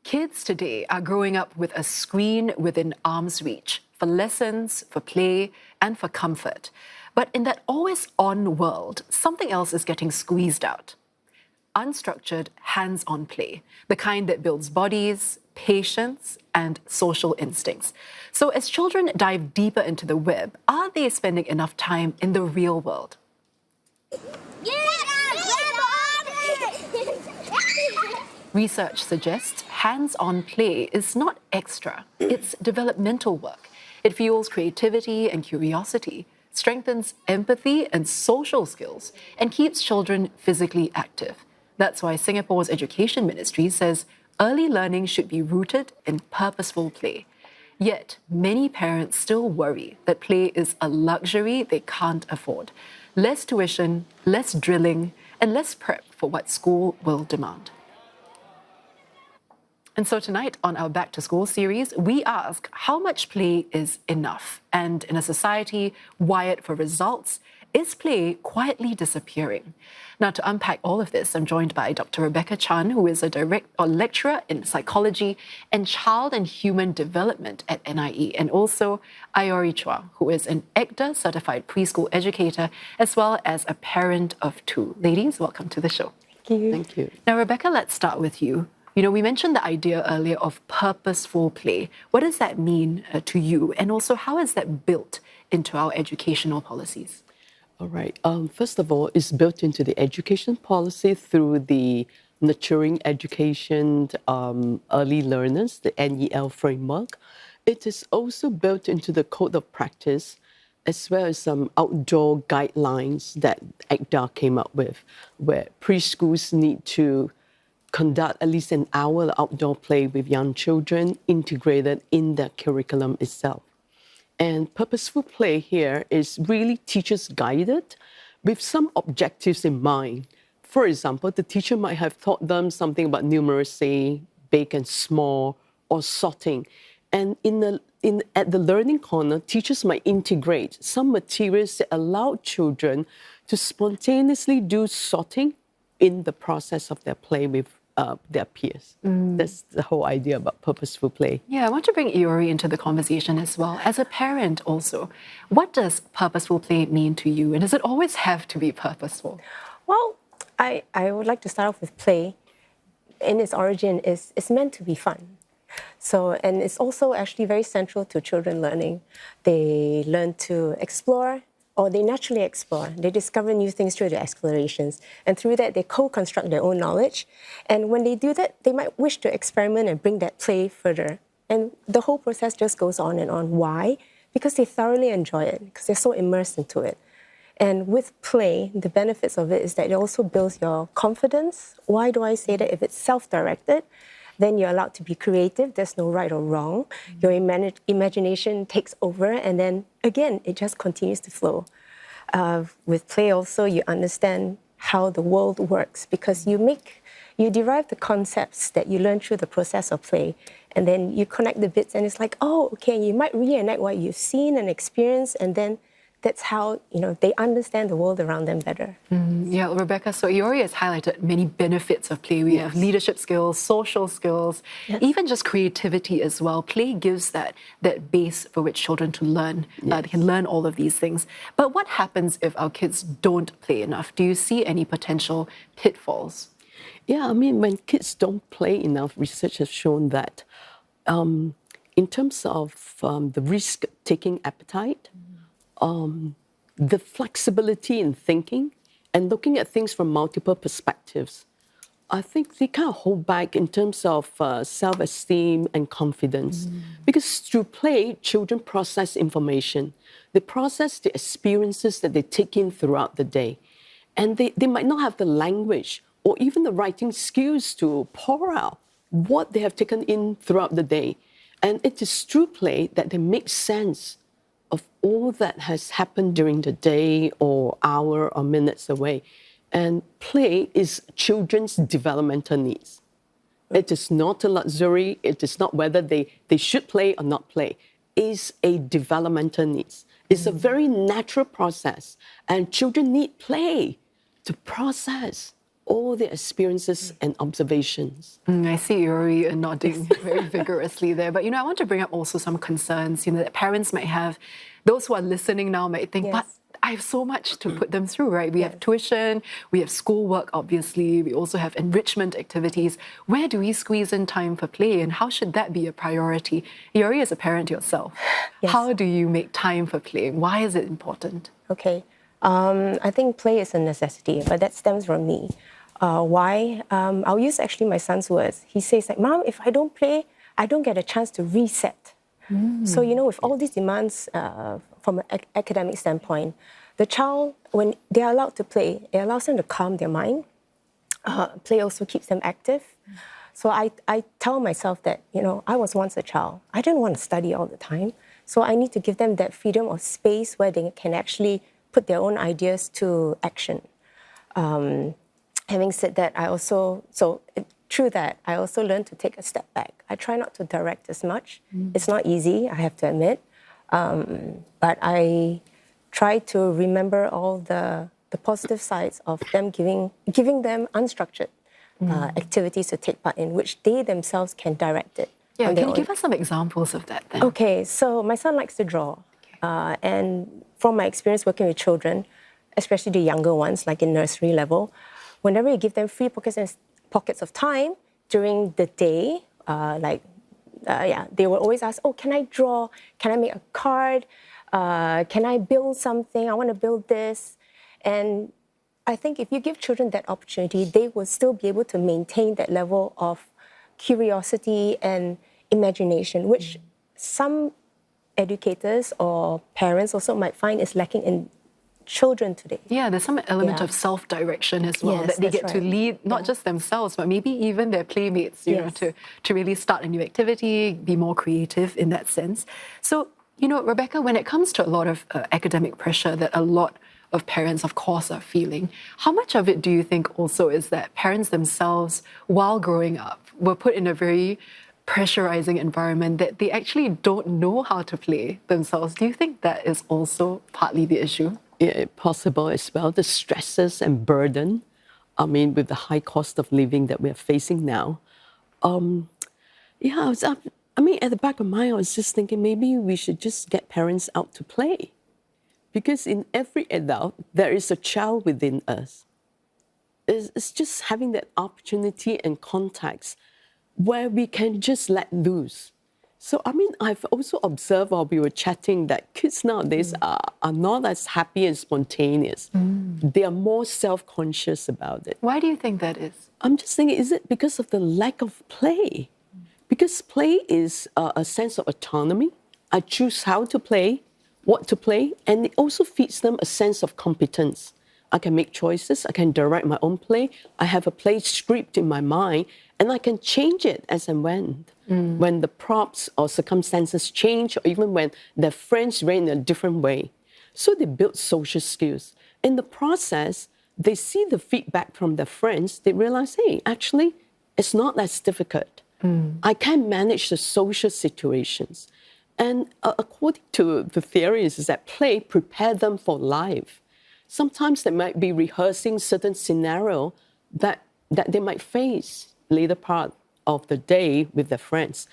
Kids today are growing up with a screen within arm's reach for lessons, for play, and for comfort. But in that always-on world, something else is getting squeezed out. Unstructured, hands-on play, the kind that builds bodies, patience, and social instincts. So as children dive deeper into the web, are they spending enough time in the real world? Research suggests hands-on play is not extra, it's developmental work. It fuels creativity and curiosity, strengthens empathy and social skills, and keeps children physically active. That's why Singapore's Education Ministry says early learning should be rooted in purposeful play. Yet, many parents still worry that play is a luxury they can't afford. Less tuition, less drilling, and less prep for what school will demand. And so tonight on our Back to School series, we ask how much play is enough? And in a society wired for results, is play quietly disappearing? Now, to unpack all of this, I'm joined by Dr. Rebecca Chan, who is a lecturer in psychology and child and human development at NIE, and also Iori Chua, who is an ECDA-certified preschool educator, as well as a parent of two. Ladies, welcome to the show. Thank you. Thank you. Now, Rebecca, let's start with you. You know, we mentioned the idea earlier of purposeful play. What does that mean to you? And also, how is that built into our educational policies? All right. First of all, it's built into the education policy through the Nurturing Education Early Learners, the NEL framework. It is also built into the Code of Practice, as well as some outdoor guidelines that ECDA came up with, where preschools need to conduct at least an hour of outdoor play with young children integrated in the curriculum itself. And purposeful play here is really teachers guided with some objectives in mind. For example, the teacher might have taught them something about numeracy, big and small, or sorting. And at the learning corner, teachers might integrate some materials that allow children to spontaneously do sorting in the process of their play with their peers. That's the whole idea about purposeful play. Yeah, I want to bring Iori into the conversation as well. As a parent also, what does purposeful play mean to you? And does it always have to be purposeful? Well, I would like to start off with play. In its origin, it's meant to be fun. So, and it's also actually very central to children learning. They learn to explore, or they naturally explore. They discover new things through their explorations. And through that, they co-construct their own knowledge. And when they do that, they might wish to experiment and bring that play further. And the whole process just goes on and on. Why? Because they thoroughly enjoy it, because they're so immersed into it. And with play, the benefits of it is that it also builds your confidence. Why do I say that? If it's self-directed, then you're allowed to be creative. There's no right or wrong. Your imagination takes over, and then again, it just continues to flow. With play also, you understand how the world works, because you derive the concepts that you learn through the process of play, and then you connect the bits, and it's like, oh, okay, you might reenact what you've seen and experienced, and then that's how, they understand the world around them better. Yeah, Rebecca, so Iori has highlighted many benefits of play. We have leadership skills, social skills, even just creativity as well. Play gives that base for which children to learn. They can learn all of these things. But what happens if our kids don't play enough? Do you see any potential pitfalls? Yeah, I mean, when kids don't play enough, research has shown that in terms of the risk-taking appetite, the flexibility in thinking and looking at things from multiple perspectives, I think they kind of hold back in terms of self-esteem and confidence. Because through play, children process information. They process the experiences that they take in throughout the day. And they might not have the language or even the writing skills to pour out what they have taken in throughout the day. And it is through play that they make sense of all that has happened during the day or hour or minutes away. And play is children's developmental needs. It is not a luxury. It is not whether they should play or not play. It's a developmental needs. It's a very natural process. And children need play to process all their experiences and observations. I see Iori nodding very vigorously there. But, I want to bring up also some concerns, that parents might have. Those who are listening now might think, but I have so much to put them through, right? We have tuition, we have schoolwork, obviously. We also have enrichment activities. Where do we squeeze in time for play, and how should that be a priority? Iori, as a parent yourself, how do you make time for play? Why is it important? Okay. I think play is a necessity, but that stems from me. Why? I'll use actually my son's words. He says, like, Mom, if I don't play, I don't get a chance to reset. So, with all these demands from an academic standpoint, the child, when they are allowed to play, it allows them to calm their mind. Play also keeps them active. So I tell myself that, I was once a child. I didn't want to study all the time. So I need to give them that freedom of space where they can actually put their own ideas to action. Having said that, through that, I also learned to take a step back. I try not to direct as much. It's not easy, I have to admit. But I try to remember all the positive sides of them giving them unstructured activities to take part in, which they themselves can direct it. Yeah, can you give us some examples of that then? Okay, so my son likes to draw. And from my experience working with children, especially the younger ones, like in nursery level, whenever you give them free pockets of time during the day, they will always ask, oh, can I draw? Can I make a card? Can I build something? I want to build this. And I think if you give children that opportunity, they will still be able to maintain that level of curiosity and imagination, which some educators or parents also might find is lacking in children today. Yeah, there's some element of self-direction as well, that they get to lead not just themselves, but maybe even their playmates, to really start a new activity, be more creative in that sense. So, Rebecca, when it comes to a lot of academic pressure that a lot of parents, of course, are feeling, how much of it do you think also is that parents themselves, while growing up, were put in a very pressurizing environment that they actually don't know how to play themselves? Do you think that is also partly the issue? Yeah, possible as well. The stresses and burden, with the high cost of living that we are facing now. At the back of my mind, I was just thinking maybe we should just get parents out to play. Because in every adult, there is a child within us. It's just having that opportunity and context where we can just let loose. So, I've also observed while we were chatting that kids nowadays are not as happy and spontaneous. They are more self-conscious about it. Why do you think that is? I'm just thinking, is it because of the lack of play? Because play is a sense of autonomy. I choose how to play, what to play, and it also feeds them a sense of competence. I can make choices, I can direct my own play, I have a play script in my mind, and I can change it as and when the props or circumstances change, or even when their friends react in a different way. So they build social skills. In the process, they see the feedback from their friends, they realize, hey, actually, it's not as difficult. I can manage the social situations. And according to the theories, is that play prepares them for life. Sometimes they might be rehearsing certain scenario that they might face later part of the day with their friends.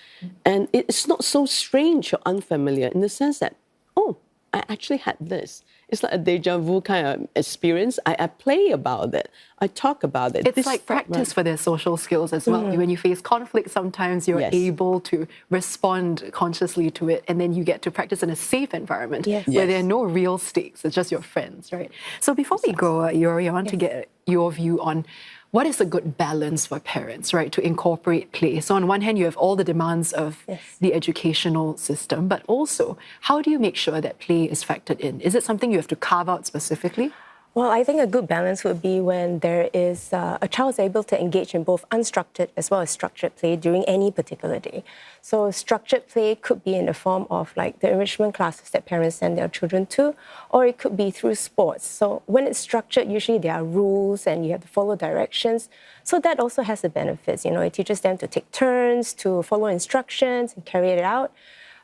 And it's not so strange or unfamiliar in the sense that, oh, I actually had this. It's like a deja vu kind of experience. I play about it. I talk about it. It's like practice for their social skills as well. When you face conflict, sometimes you're able to respond consciously to it, and then you get to practice in a safe environment where there are no real stakes. It's just your friends, right? So before we go, Iori, I want to get your view on what is a good balance for parents, right, to incorporate play? So on one hand, you have all the demands of the educational system, but also how do you make sure that play is factored in? Is it something you have to carve out specifically? Well, I think a good balance would be when there is a child is able to engage in both unstructured as well as structured play during any particular day. So structured play could be in the form of like the enrichment classes that parents send their children to, or it could be through sports. So when it's structured, usually there are rules and you have to follow directions. So that also has the benefits. It teaches them to take turns, to follow instructions and carry it out.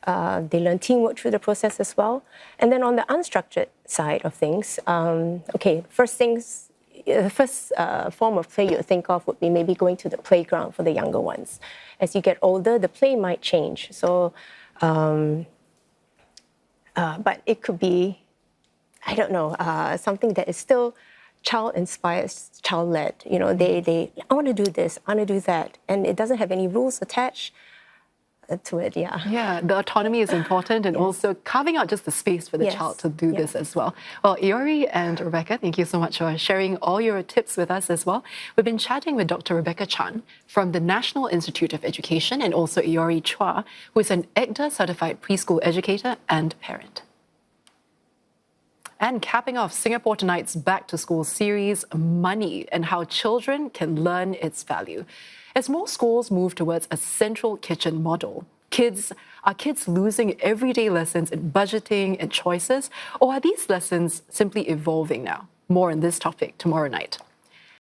They learn teamwork through the process as well. And then on the unstructured side of things, first things, the first form of play you think of would be maybe going to the playground for the younger ones. As you get older, the play might change. So, but it could be, I don't know, something that is still child-inspired, child-led. You know, I want to do this, I want to do that, and it doesn't have any rules attached to it. Yeah, the autonomy is important, and also carving out just the space for the child to do this as well. Well, Iori and Rebecca, thank you so much for sharing all your tips with us as well. We've been chatting with Dr. Rebecca Chan from the National Institute of Education, and also Iori Chua, who is an ECDA-certified preschool educator and parent. And capping off Singapore Tonight's Back to School series, money and how children can learn its value. As more schools move towards a central kitchen model, are kids losing everyday lessons in budgeting and choices, or are these lessons simply evolving now? More on this topic tomorrow night.